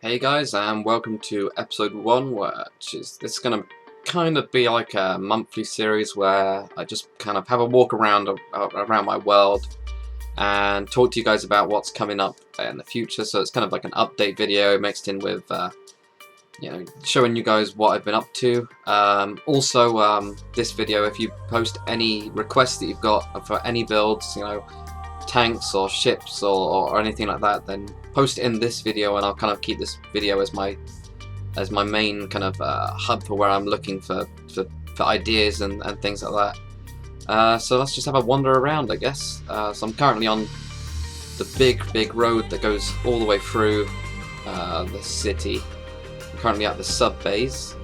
Hey guys, and welcome to episode 1, which is this is gonna kind of be like a monthly series where I just kind of have a walk around my world and talk to you guys about what's coming up in the future. So it's kind of like an update video mixed in with showing you guys what I've been up to. This video, if you post any requests that you've got for any builds, tanks or ships or anything like that, then post it in this video, and I'll kind of keep this video as my main kind of hub for where I'm looking for ideas and things like that. So let's just have a wander around, I guess. So I'm currently on the big road that goes all the way through the city. I'm currently at the sub base.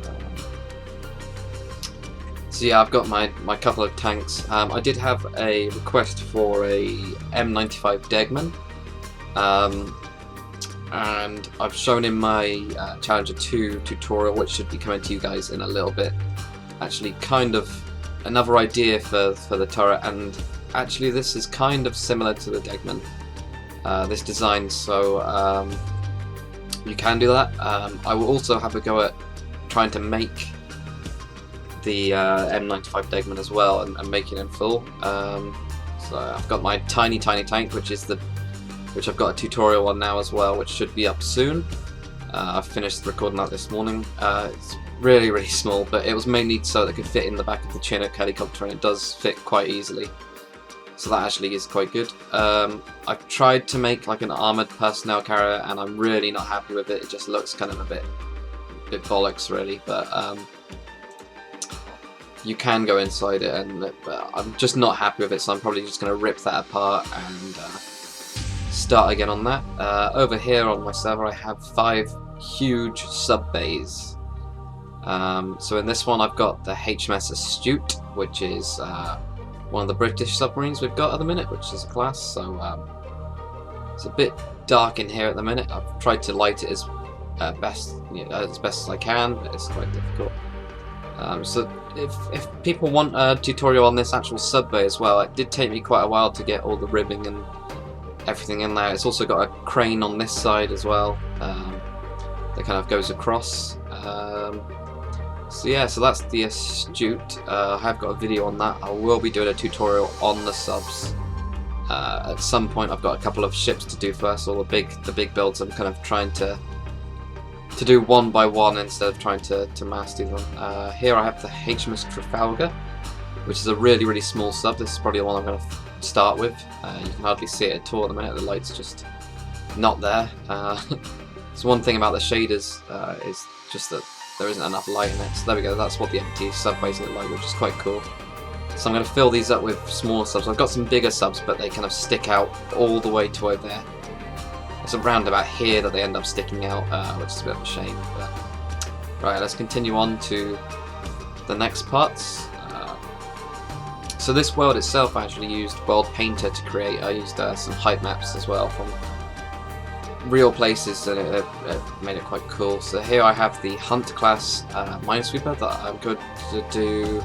So yeah, I've got my couple of tanks. I did have a request for a M95 Degman, and I've shown in my Challenger 2 tutorial, which should be coming to you guys in a little bit, actually kind of another idea for the turret, and actually this is kind of similar to the Degman, this design, so you can do that. I will also have a go at trying to make the M95 Degman as well, and making it full. So I've got my tiny tank, which I've got a tutorial on now as well, which should be up soon. I finished recording that this morning. It's really small, but it was mainly so that it could fit in the back of the Chinook helicopter, and it does fit quite easily. So that actually is quite good. I've tried to make like an armoured personnel carrier, and I'm really not happy with it. It just looks kind of a bit bollocks, really, but you can go inside it, and I'm just not happy with it, so I'm probably just going to rip that apart and start again on that. Over here on my server I have 5 huge sub bays. So in this one I've got the HMS Astute, which is one of the British submarines we've got at the minute, which is a class, so it's a bit dark in here at the minute. I've tried to light it as best as I can, but it's quite difficult. So if people want a tutorial on this actual sub bay as well, it did take me quite a while to get all the ribbing and everything in there. It's also got a crane on this side as well, that kind of goes across. So yeah, so that's the Astute. I have got a video on that. I will be doing a tutorial on the subs. At some point I've got a couple of ships to do first, all the big builds. I'm kind of trying to do one by one instead of trying to mass do them. Here I have the HMS Trafalgar, which is a really small sub. This is probably the one I'm going to start with. You can hardly see it at all at the minute. The light's just not there. So one thing about the shaders is just that there isn't enough light in it. So there we go, that's what the empty sub base look like, which is quite cool. So I'm going to fill these up with smaller subs. I've got some bigger subs, but they kind of stick out all the way to over there. It's around about here that they end up sticking out, which is a bit of a shame. But right, let's continue on to the next parts. So this world itself, I actually used World Painter to create. I used some height maps as well from real places, and it made it quite cool. So here I have the Hunt class Minesweeper that I'm going to do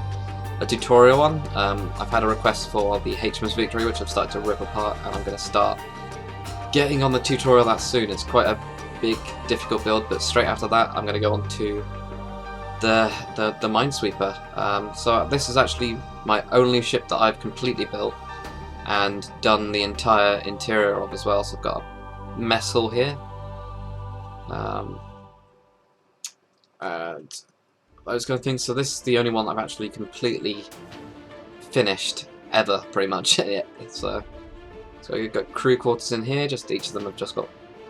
a tutorial on. I've had a request for the HMS Victory, which I've started to rip apart, and I'm going to start getting on the tutorial that soon. It's quite a big, difficult build, but straight after that I'm going to go on to the Minesweeper. So this is actually my only ship that I've completely built and done the entire interior of as well. So I've got a mess hall here, and those kind of things. So this is the only one I've actually completely finished ever, pretty much. So you've got crew quarters in here. Just each of them have just got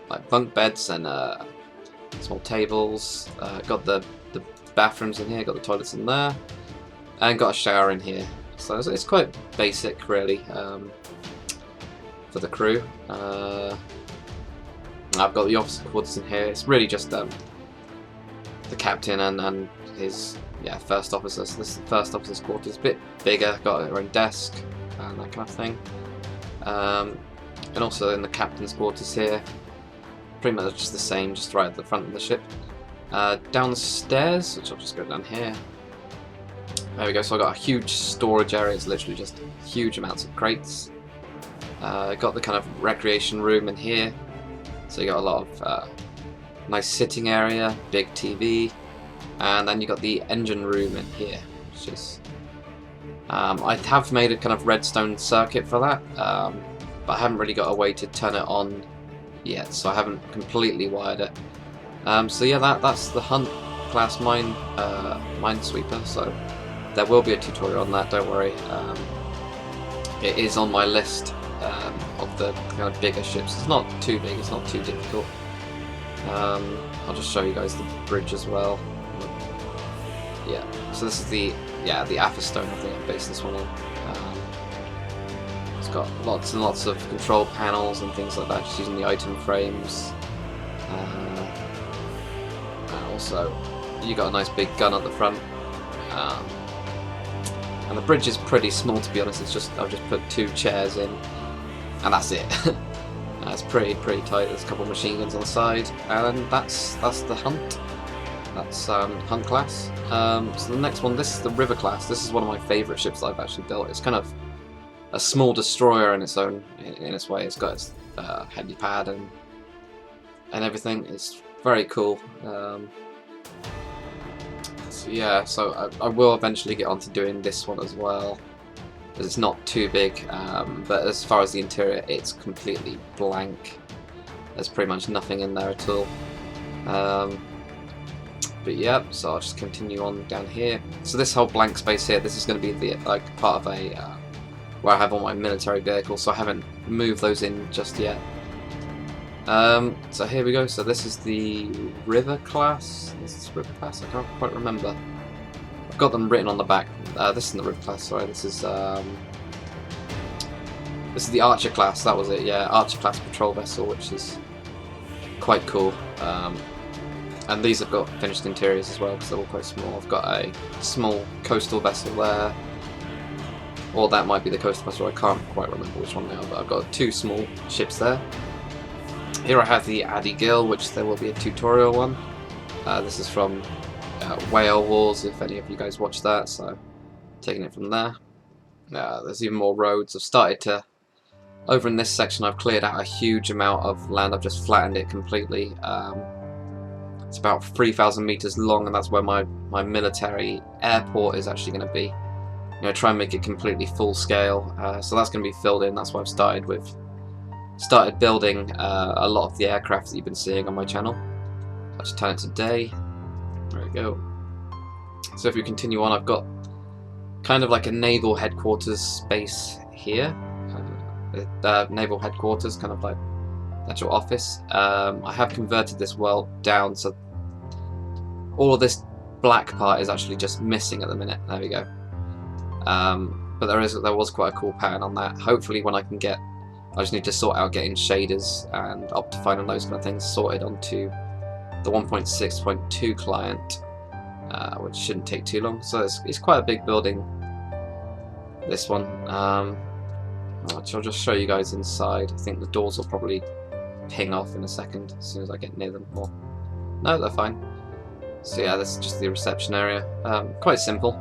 like bunk beds and small tables. Got the bathrooms in here. Got the toilets in there, and got a shower in here. So it's quite basic, really, for the crew. I've got the officer quarters in here. It's really just the captain and his first officer. So this is the first officer's quarters. A bit bigger. Got their own desk and that kind of thing. And also in the captain's quarters here, pretty much just the same, just right at the front of the ship. Downstairs, which I'll just go down here. There we go, so I've got a huge storage area. It's literally just huge amounts of crates. Got the kind of recreation room in here, so you got a lot of Nice sitting area, big TV, and then you got the engine room in here, which is I have made a kind of redstone circuit for that, but I haven't really got a way to turn it on yet, so I haven't completely wired it. So yeah, that's the Hunt class minesweeper. So there will be a tutorial on that. Don't worry. It is on my list of the kind of bigger ships. It's not too big. It's not too difficult. I'll just show you guys the bridge as well. Yeah. So this is the Athostone. I think I based this one on. It's got lots and lots of control panels and things like that, just using the item frames. And also, you got a nice big gun at the front. And the bridge is pretty small, to be honest. It's just I've just put 2 chairs in, and that's it. It's pretty tight. There's a couple of machine guns on the side, and that's the Hunt. That's Hunt class. So the next one, this is the River class. This is one of my favourite ships that I've actually built. It's kind of a small destroyer in its own, in its way. It's got its helipad and everything. It's very cool. So yeah, so I will eventually get onto doing this one as well, because it's not too big. But as far as the interior, it's completely blank. There's pretty much nothing in there at all. But yeah, so I'll just continue on down here. So this whole blank space here, this is going to be the part of a where I have all my military vehicles, so I haven't moved those in just yet. So here we go. So this is the River class. Is this River class? I can't quite remember. I've got them written on the back. This isn't the River class. Sorry, this is the Archer class. That was it. Yeah, Archer class patrol vessel, which is quite cool. And these have got finished interiors as well, because they're all quite small. I've got a small coastal vessel there. Or that might be the coastal vessel, I can't quite remember which one now, but I've got 2 small ships there. Here I have the Addy Gill, which there will be a tutorial one. This is from Whale Wars, if any of you guys watched that, so taking it from there. There's even more roads. I've started to, over in this section, I've cleared out a huge amount of land. I've just flattened it completely. It's about 3,000 meters long, and that's where my military airport is actually going to be. You know, try and make it completely full scale. So that's going to be filled in. That's what I've started with. Started building a lot of the aircraft that you've been seeing on my channel. I'll just turn it to day. There we go. So if we continue on, I've got kind of like a naval headquarters space here. Naval headquarters, kind of like actual office. I have converted this world down, so all of this black part is actually just missing at the minute. There we go. But there was quite a cool pattern on that. Hopefully when I can get, I just need to sort out getting shaders and Optifine and those kind of things sorted onto the 1.6.2 client, which shouldn't take too long. So it's quite a big building, this one. Which I'll just show you guys inside. I think the doors will probably ping off in a second as soon as I get near them. Well, no, they're fine. So yeah, this is just the reception area. Quite simple.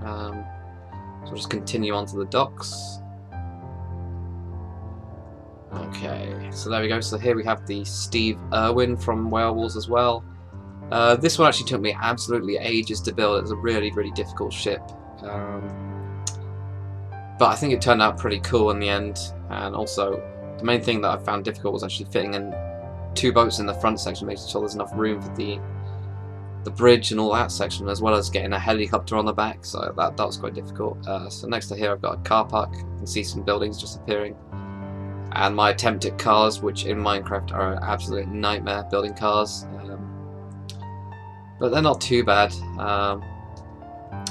So I'll just continue on to the docks. Okay, so there we go. So here we have the Steve Irwin from Whale Wars as well. This one actually took me absolutely ages to build. It was a really difficult ship. But I think it turned out pretty cool in the end. And also, the main thing that I found difficult was actually fitting in 2 boats in the front section, making sure there's enough room for the bridge and all that section, as well as getting a helicopter on the back, so that was quite difficult. So next to here I've got a car park. You can see some buildings just appearing. And my attempt at cars, which in Minecraft are an absolute nightmare building cars. But they're not too bad.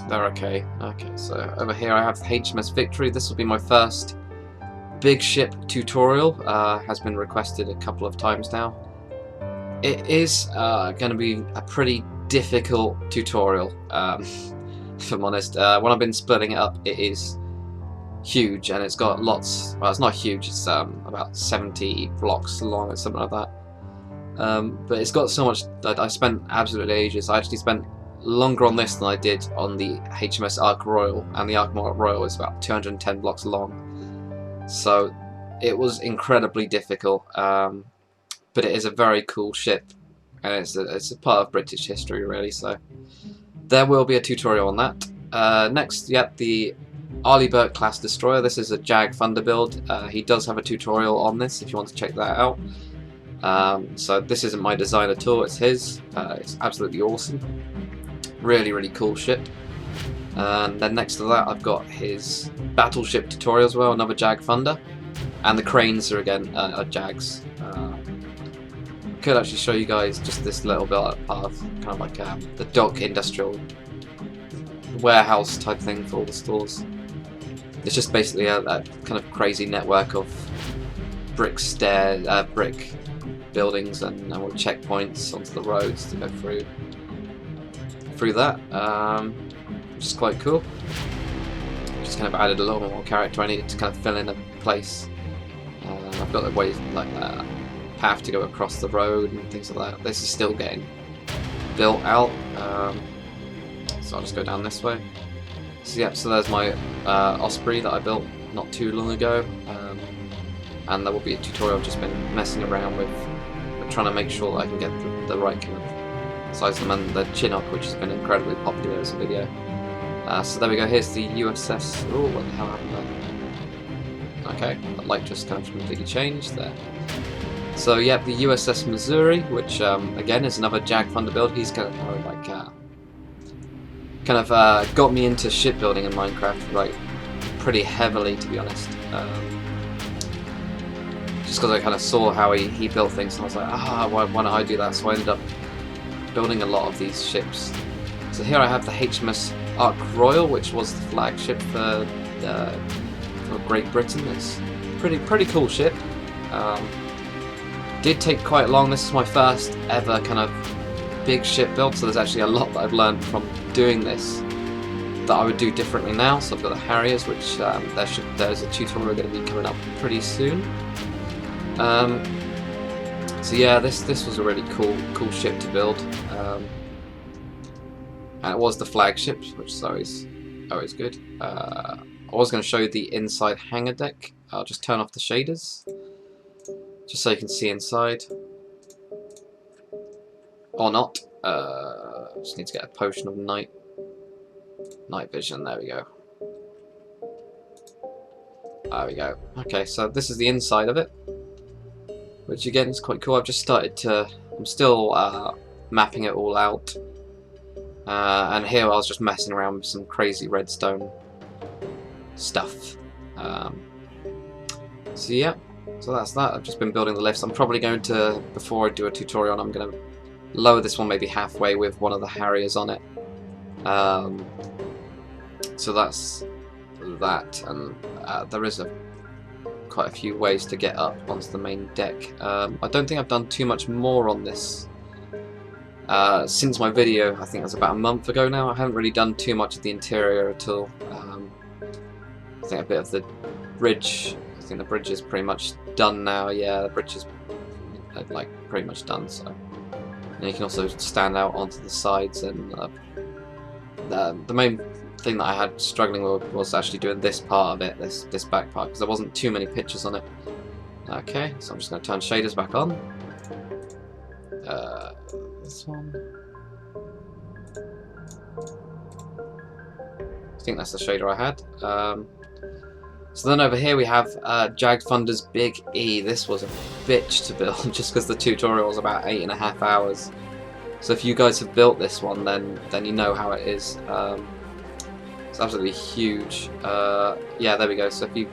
They're okay. Okay, so over here I have the HMS Victory. This will be my first big ship tutorial. Has been requested a couple of times now. It is going to be a pretty difficult tutorial, if I'm honest. When I've been splitting it up, it is huge, and it's got lots. Well, it's not huge. It's about 70 blocks long or something like that. But it's got so much that I spent absolutely ages. I actually spent longer on this than I did on the HMS Ark Royal, and the Ark Royal is about 210 blocks long. So it was incredibly difficult. But but it is a very cool ship, and it's a part of British history really, so there will be a tutorial on that. Next, yep, the Arleigh class destroyer. This is a Jag Thunder build. He does have a tutorial on this if you want to check that out. So this isn't my design at all, it's his. It's absolutely awesome. Really, really cool ship. And then next to that I've got his battleship tutorial as well, another Jag Thunder. And the cranes are again are Jags. I could actually show you guys just this little bit of kind of like the dock industrial warehouse type thing for all the stores. It's just basically a kind of crazy network of brick buildings and with checkpoints onto the roads to go through that, which is quite cool. Just kind of added a little bit more character. I needed to kind of fill in a place. I've got the way like path to go across the road and things like that. This is still getting built out, so I'll just go down this way. So yeah, so there's my Osprey that I built not too long ago, and there will be a tutorial. I've just been messing around with trying to make sure that I can get the right kind of size of them, and the Chinook, which has been incredibly popular as a video. So there we go, here's the USS, oh what the hell happened there? Okay, the light just kind of completely changed there. So yeah, the USS Missouri, which again is another Jag Thunder build. He's kind of like got me into shipbuilding in Minecraft like pretty heavily, to be honest. Just because I kind of saw how he built things, and I was like, why don't I do that? So I ended up building a lot of these ships. So here I have the HMS Ark Royal, which was the flagship for Great Britain. It's pretty cool ship. Did take quite long. This is my first ever kind of big ship build, so there's actually a lot that I've learned from doing this that I would do differently now. So I've got the Harriers, which there's a tutorial going to be coming up pretty soon. So yeah, this was a really cool ship to build, and it was the flagship, which is always good. I was going to show you the inside hangar deck. I'll just turn off the shaders, just so you can see inside. Or not. Just need to get a potion of night vision. There we go. There we go. Okay, so this is the inside of it, which again is quite cool. I've just started to. I'm still mapping it all out. And here I was just messing around with some crazy redstone stuff. So yeah, so that's that. I've just been building the lifts. I'm probably going to, before I do a tutorial, I'm going to lower this one maybe halfway with one of the Harriers on it. So that's that, and there is quite a few ways to get up onto the main deck. I don't think I've done too much more on this. Since my video, I think it was about a month ago now, I haven't really done too much of the interior at all. I think a bit of the bridge. I think the bridge is pretty much done now. Yeah, the bridge is like pretty much done. So, and you can also stand out onto the sides. And the main thing that I had struggling with was actually doing this part of it, this back part, because there wasn't too many pictures on it. Okay, so I'm just going to turn shaders back on. This one. I think that's the shader I had. So then over here we have Jag Thunder's Big E. This was a bitch to build, just because the tutorial was about 8.5 hours. So if you guys have built this one, then you know how it is. It's absolutely huge. Yeah, there we go. So if you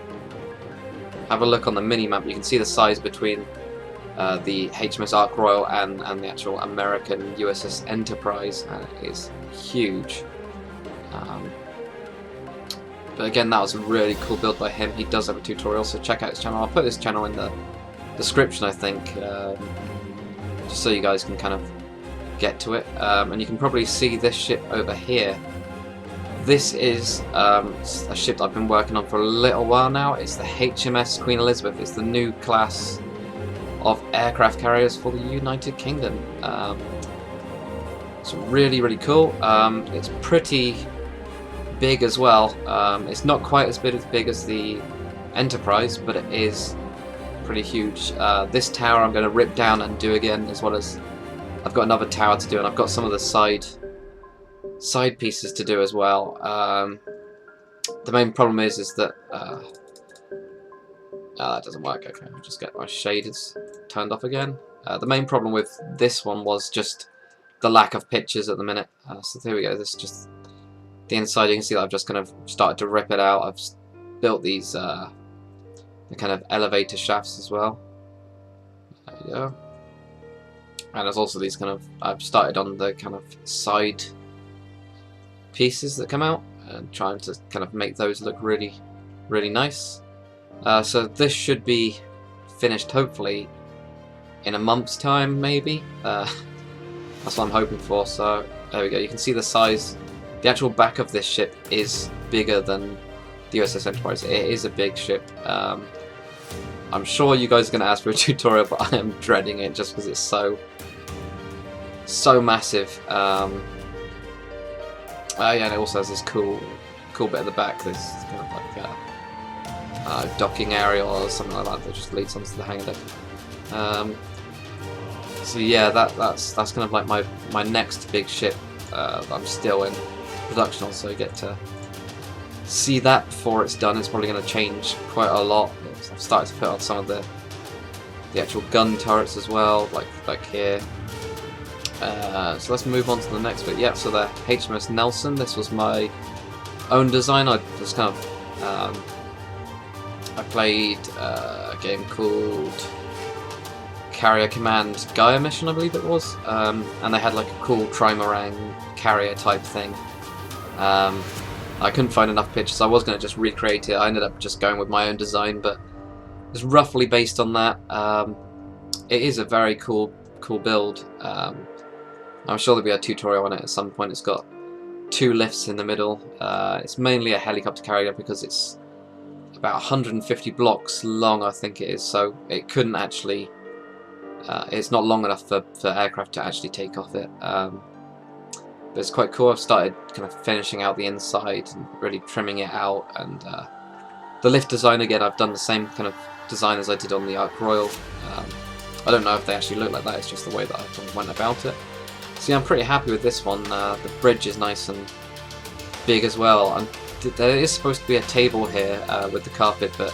have a look on the mini-map, you can see the size between the HMS Ark Royal and the actual American USS Enterprise, and it is huge. But again, that was a really cool build by him. He does have a tutorial, so check out his channel. I'll put his channel in the description, I think, just so you guys can kind of get to it. And you can probably see this ship over here. This is a ship that I've been working on for a little while now. It's the HMS Queen Elizabeth. It's the new class of aircraft carriers for the United Kingdom. It's really, really cool. It's pretty big as well. It's not quite as big as the Enterprise, but it is pretty huge. This tower I'm going to rip down and do again, as well as I've got another tower to do, and I've got some of the side pieces to do as well. The main problem is that that doesn't work. Okay, I'll just get my shaders turned off again. The main problem with this one was just the lack of pictures at the minute. So there we go. This is just the inside. You can see that I've just kind of started to rip it out. I've built these the kind of elevator shafts as well. There you go. And there's also these kind of, I've started on the kind of side pieces that come out and trying to kind of make those look really, really nice. So this should be finished hopefully in a month's time, maybe. That's what I'm hoping for. So there we go. You can see the size. The actual back of this ship is bigger than the USS Enterprise. It is a big ship. I'm sure you guys are going to ask for a tutorial, but I am dreading it just because it's so massive. Yeah, and it also has this cool bit at the back. This kind of like docking area or something like that just leads onto the hangar deck. So yeah, that's kind of like my next big ship that I'm still in production on. So you get to see that before it's done. It's probably going to change quite a lot. I've started to put on some of the actual gun turrets as well, like here. So let's move on to the next bit. Yeah, so the HMS Nelson. This was my own design. I just kind of I played a game called Carrier Command Gaia Mission, I believe it was, and they had like a cool trimarang carrier type thing. I couldn't find enough pictures. I was going to just recreate it. I ended up just going with my own design, but it's roughly based on that. It is a very cool build. I'm sure there'll be a tutorial on it at some point. It's got 2 lifts in the middle. It's mainly a helicopter carrier because it's about 150 blocks long, I think it is, so it couldn't actually, it's not long enough for aircraft to actually take off it. But it's quite cool. I've started kind of finishing out the inside and really trimming it out, and the lift design again, I've done the same kind of design as I did on the Ark Royal. I don't know if they actually look like that, it's just the way that I went about it. So yeah, I'm pretty happy with this one. The bridge is nice and big as well. There is supposed to be a table here with the carpet, but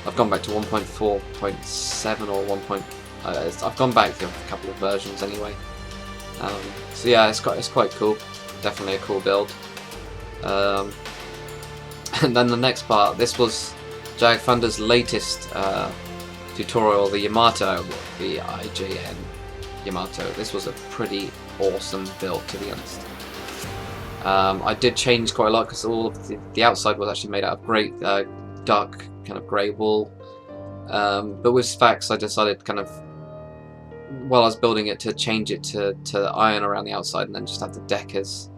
I've gone back to 1.4.7 or 1. I've gone back a couple of versions anyway. So yeah, it's quite cool. Definitely a cool build. And then the next part. This was Jag Thunder's latest tutorial, the Yamato, the IJN Yamato. This was a pretty awesome build, to be honest. I did change quite a lot because all of the outside was actually made out of grey, dark kind of grey wool. But with Sphax, I decided kind of, while I was building it, to change it to iron around the outside and then just have the deck as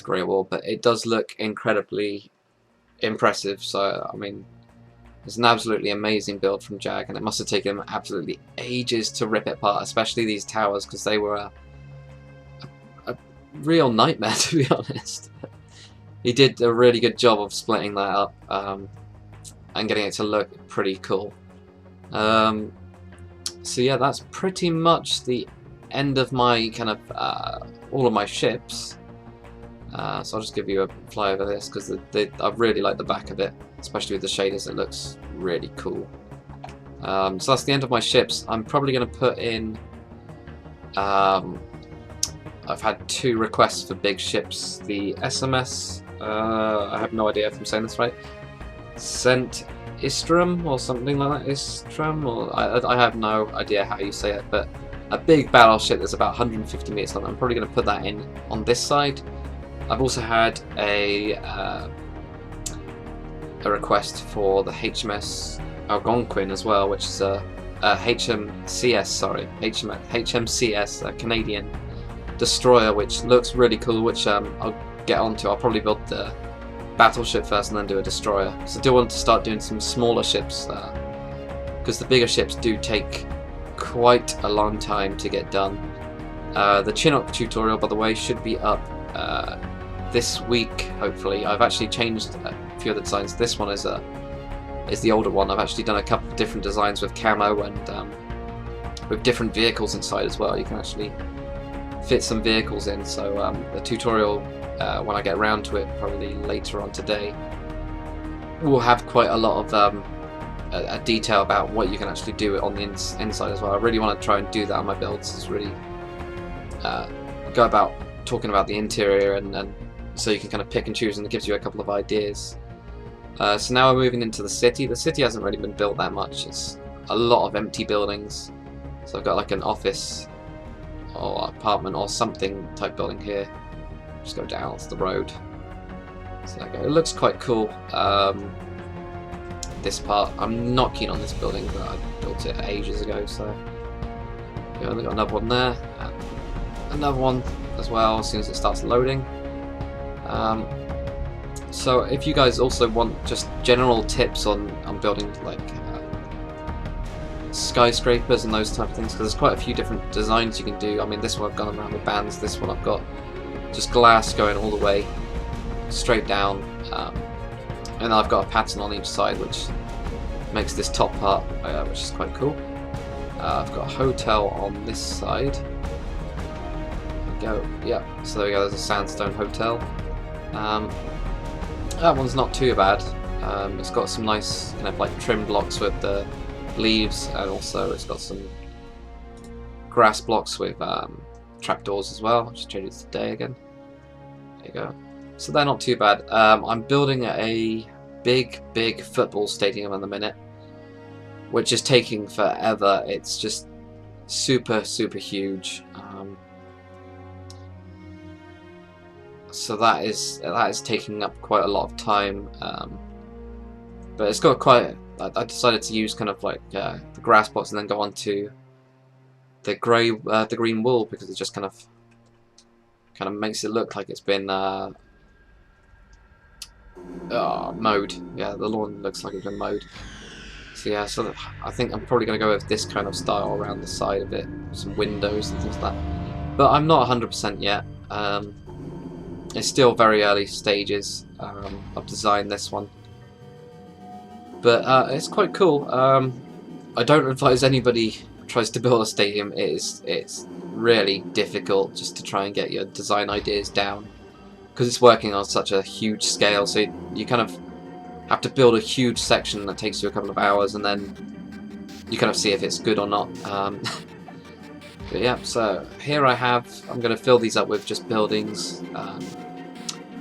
grey wool. But it does look incredibly impressive. So I mean, it's an absolutely amazing build from Jag, and it must have taken him absolutely ages to rip it apart, especially these towers, because they were a real nightmare, to be honest. He did a really good job of splitting that up and getting it to look pretty cool. So yeah, that's pretty much the end of my kind of all of my ships. So I'll just give you a fly over this because I really like the back of it, especially with the shaders. It looks really cool. So that's the end of my ships. I'm probably going to put in. I've had 2 requests for big ships. The SMS. I have no idea if I'm saying this right. Sent Istrum or something like that. Istrum, or I have no idea how you say it. But a big battleship that's about 150 meters long. I'm probably going to put that in on this side. I've also had a request for the HMS Algonquin as well, which is a HMCS, sorry, HMCS, a Canadian destroyer, which looks really cool, which I'll get onto. I'll probably build the battleship first and then do a destroyer. So I do want to start doing some smaller ships, because the bigger ships do take quite a long time to get done. The Chinook tutorial, by the way, should be up this week, hopefully. I've actually changed a few of the designs. This one is a is the older one. I've actually done a couple of different designs with camo and with different vehicles inside as well. You can actually fit some vehicles in, so the tutorial, when I get around to it, probably later on today, will have quite a lot of a detail about what you can actually do on the inside as well. I really want to try and do that on my builds, is really go about talking about the interior, and so you can kind of pick and choose, and it gives you a couple of ideas. So now we're moving into the city. The city hasn't really been built that much. It's a lot of empty buildings. So I've got like an office or apartment or something type building here. Just go down to the road. So there you go. It looks quite cool. This part, I'm not keen on this building, but I built it ages ago. So yeah, I've got another one there, and another one as well as soon as it starts loading. So if you guys also want just general tips on building like skyscrapers and those type of things, because there's quite a few different designs you can do. I mean, this one I've gone around with bands, this one I've got just glass going all the way straight down, and I've got a pattern on each side which makes this top part, which is quite cool. I've got a hotel on this side. There we go. Yeah, so there we go, there's a sandstone hotel. That one's not too bad. It's got some nice kind of like trim blocks with the leaves, and also it's got some grass blocks with trapdoors as well. I'll just change it to day again. There you go. So they're not too bad. I'm building a big football stadium at the minute, which is taking forever. It's just super huge. So that is taking up quite a lot of time, but it's got quite. I decided to use kind of like the grass blocks and then go on to the green wool, because it just kind of makes it look like it's been mowed. Yeah, the lawn looks like it's been mowed. So yeah, so I think I'm probably going to go with this kind of style around the side of it, some windows and things like that. But I'm not 100% yet. It's still very early stages of design, this one. But it's quite cool. I don't advise anybody tries to build a stadium. It's really difficult just to try and get your design ideas down, because it's working on such a huge scale. So you kind of have to build a huge section that takes you a couple of hours, and then you kind of see if it's good or not. But yeah, so here I'm going to fill these up with just buildings, and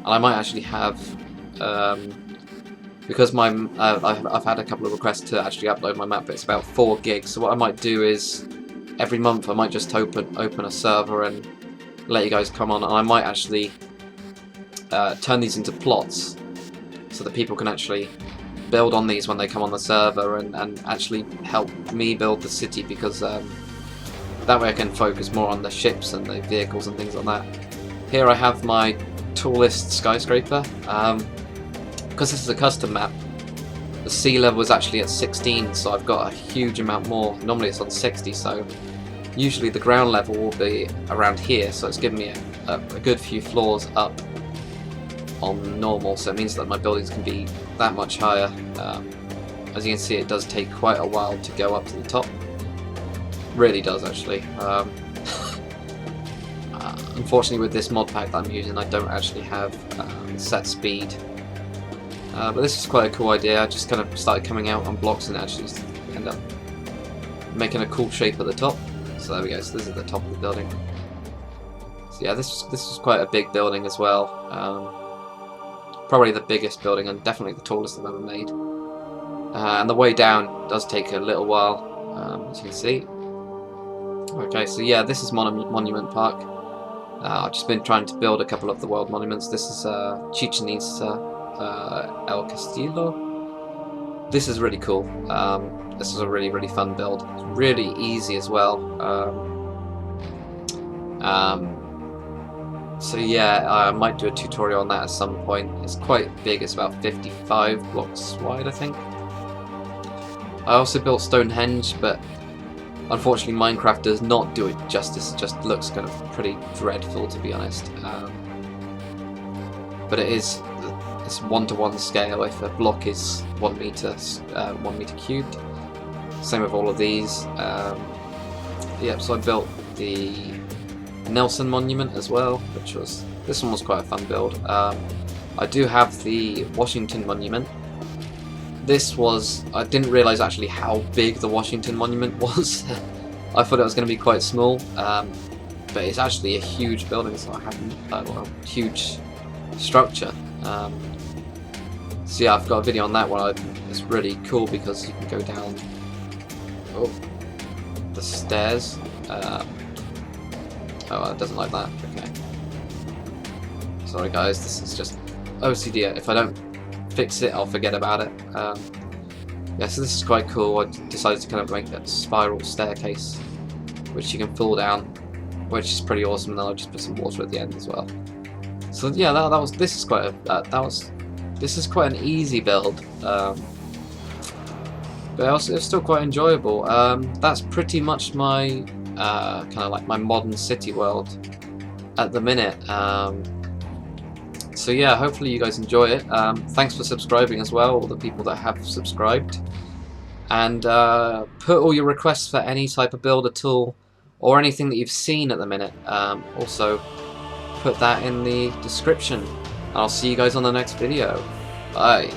I might actually have, because I've had a couple of requests to actually upload my map, but it's about 4 gigs. So what I might do is every month I might just open a server and let you guys come on, and I might actually turn these into plots so that people can actually build on these when they come on the server, and actually help me build the city, because that way I can focus more on the ships and the vehicles and things like that. Here I have my tallest skyscraper. Because this is a custom map, the sea level is actually at 16, so I've got a huge amount more. Normally it's on 60, so usually the ground level will be around here, so it's giving me a good few floors up on normal, so it means that my buildings can be that much higher. As you can see, it does take quite a while to go up to the top. Really does, actually. Unfortunately, with this mod pack that I'm using, I don't actually have set speed. But this is quite a cool idea. I just kind of started coming out on blocks and actually end up making a cool shape at the top. So there we go. So this is the top of the building. So yeah, this is quite a big building as well. Probably the biggest building and definitely the tallest I've ever made. And the way down does take a little while, as you can see. Okay, so yeah, this is Monument Park. I've just been trying to build a couple of the world monuments. This is Chichen Itza. El Castillo. This is really cool. This is a really fun build. It's really easy as well. So yeah, I might do a tutorial on that at some point. It's quite big. It's about 55 blocks wide, I think. I also built Stonehenge, but unfortunately Minecraft does not do it justice. It just looks kind of pretty dreadful, to be honest. But it is it's 1-to-1 scale if a block is 1 meter, 1 meter cubed. Same with all of these. Yep, so I built the Nelson Monument as well, which was, this one was quite a fun build. I do have the Washington Monument. This was, I didn't realise actually how big the Washington Monument was. I thought it was going to be quite small, but it's actually a huge building, so I have well, huge structure. So yeah, I've got a video on that one. It's really cool because you can go down the stairs. Oh, it doesn't like that. Okay. Sorry guys, this is just OCD. If I don't fix it, I'll forget about it. Yeah, so this is quite cool. I decided to kind of make that spiral staircase, which you can fall down, which is pretty awesome. And then I'll just put some water at the end as well. So yeah, that was. This is quite a this is quite an easy build, but also it's still quite enjoyable. That's pretty much my kind of like my modern city world at the minute. So yeah, hopefully you guys enjoy it. Thanks for subscribing as well, all the people that have subscribed. And put all your requests for any type of build at all, or anything that you've seen at the minute. Also, put that in the description. I'll see you guys on the next video. Bye.